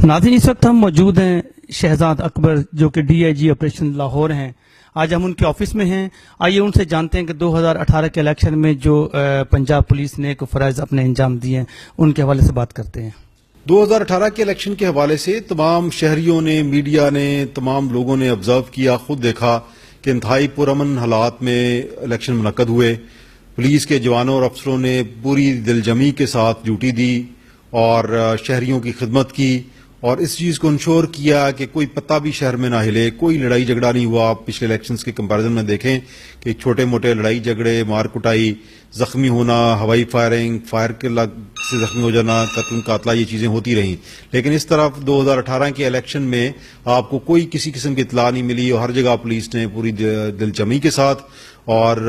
नाज़रीन, इस वक्त हम मौजूद हैं शहजाद अकबर जो कि DIG ऑपरेशन लाहौर हैं। आज हम उनके ऑफिस में हैं। आइए उनसे जानते हैं कि 2018 के इलेक्शन में जो पंजाब पुलिस ने एक फ़राइज़ अपने अंजाम दिए हैं, उनके हवाले से बात करते हैं। 2018 के इलेक्शन के हवाले से तमाम शहरियों ने, मीडिया ने, तमाम लोगों ने ऑब्जर्व किया, खुद देखा कि इंतहाई पुरअमन हालात में इलेक्शन मुनक्कद हुए। पुलिस के जवानों और अफसरों ने पूरी दिलजमी के साथ ड्यूटी दी और शहरियों की खिदमत की और इस चीज़ को इंश्योर किया कि कोई पत्ता भी शहर में ना हिले, कोई लड़ाई झगड़ा नहीं हुआ। आप पिछले इलेक्शंस के कंपैरिजन में देखें कि छोटे मोटे लड़ाई झगड़े, मार कुटाई, जख्मी होना, हवाई फायरिंग, फायर के लग से जख्मी हो जाना, कत्ल कातला, ये चीज़ें होती रहीं। लेकिन इस तरफ 2018 के इलेक्शन में आपको कोई किसी किस्म की इतला नहीं मिली और हर जगह पुलिस ने पूरी दिलजमी के साथ और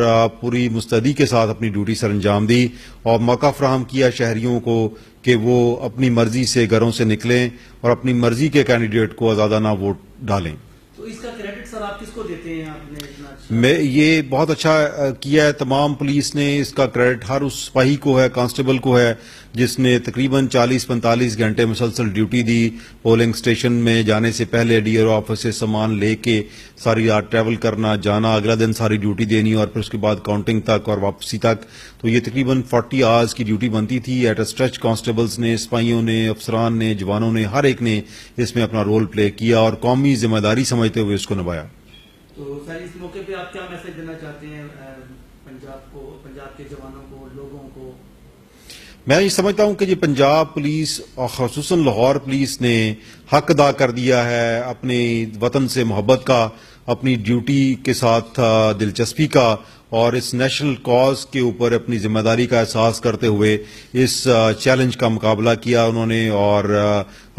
पूरी मुस्तैदी के साथ अपनी ड्यूटी सर अंजाम दी और मौका फराहम किया शहरियों को कि वो अपनी मर्जी से घरों से निकलें और अपनी मर्जी के कैंडिडेट को आज़ादाना वोट डालें। तो इसका क्रेडिट सर आप किसको देते हैं? आपने इतना मैं ये बहुत अच्छा किया है तमाम पुलिस ने। इसका क्रेडिट हर उस सिपाही को है, कांस्टेबल को है, जिसने तकरीबन 40-45 घंटे मुसलसल ड्यूटी दी। पोलिंग स्टेशन में जाने से पहले DRO ऑफिस से सामान लेके सारी रात ट्रैवल करना, जाना, अगला दिन सारी ड्यूटी देनी और फिर उसके बाद काउंटिंग तक और वापसी तक। तो ये तकरीबन 40 आवर्स की ड्यूटी बनती थी। एट अ स्ट्रेच कांस्टेबल्स ने, सिपाहियों ने, अफसरान ने, जवानों ने, हर एक ने इसमें अपना रोल प्ले किया और कौमी जिम्मेदारी समझते हुए इसको निभाया। तो सर, इस मौके पे आप क्या मैसेज देना चाहते हैं पंजाब को, पंजाब के जवानों को, लोगों को? मैं ये समझता हूं कि ये पंजाब पुलिस और ख़ुसूसन लाहौर पुलिस ने हक अदा कर दिया है अपने वतन से मोहब्बत का, अपनी ड्यूटी के साथ दिलचस्पी का और इस नेशनल कॉज के ऊपर अपनी जिम्मेदारी का एहसास करते हुए इस चैलेंज का मुकाबला किया उन्होंने और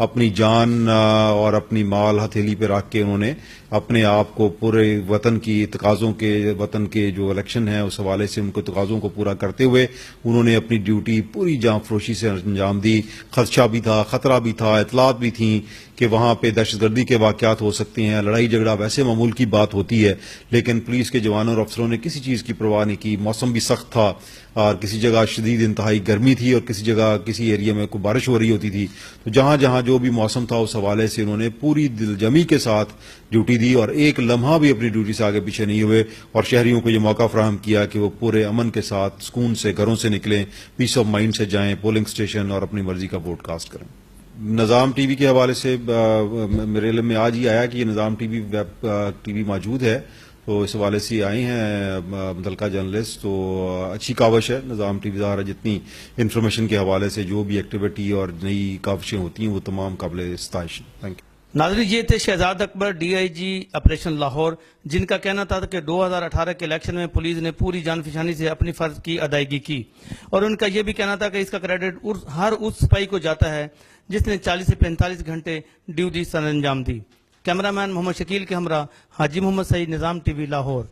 अपनी जान और अपनी माल हथेली पे रख के उन्होंने अपने आप को पूरे वतन की तकाज़ों के, वतन के जो इलेक्शन है उस हवाले से उनको तकाज़ों को पूरा करते हुए उन्होंने अपनी ड्यूटी पूरी जान फरोशी से अंजाम दी। खदशा भी था, खतरा भी था, इतलात भी थी कि वहां पे दहशतगर्दी के वाक़यात हो सकते हैं, लड़ाई झगड़ा वैसे मामूल की बात होती है, लेकिन पुलिस के जवानों और अफसरों ने किसी चीज़ की परवाह नहीं की। मौसम भी सख्त था और किसी जगह शदीद इंतहाई गर्मी थी और किसी जगह किसी एरिया में कोई बारिश हो रही होती थी। तो जहां जहां जो भी मौसम था उस हवाले से उन्होंने पूरी दिलजमी के साथ ड्यूटी दी और एक लम्हा भी अपनी ड्यूटी से आगे पीछे नहीं हुए और शहरियों को ये मौका फराहम किया कि वो पूरे अमन के साथ सुकून से घरों से निकलें, पीस ऑफ माइंड से जाएं पोलिंग स्टेशन और अपनी मर्जी का वोट कास्ट करें। निज़ाम TV के हवाले से मेरे इल्म में आज ही आया कि ये निज़ाम TV वेब TV मौजूद है, तो इस हवाले से आए हैं मुतल्लिका जर्नलिस्ट। तो अच्छी काविश है निज़ाम TV, ज़ाहिर जितनी इंफॉर्मेशन के हवाले से जो भी एक्टिविटी और नई काविशें होती हैं वो तमाम काबिल इस्ताइश। Thank you. नाज़रीन, ये थे शहजाद अकबर DIG ऑपरेशन लाहौर, जिनका कहना था कि 2018 के इलेक्शन में पुलिस ने पूरी जानफिशानी से अपनी फर्ज की अदायगी की और उनका यह भी कहना था कि इसका क्रेडिट हर उस सिपाही को जाता है जिसने 40 से 45 घंटे ड्यूटी सर अंजाम दी। कैमरामैन मोहम्मद शकील के हमरा हाजी मोहम्मद सईद, निज़ाम TV लाहौर।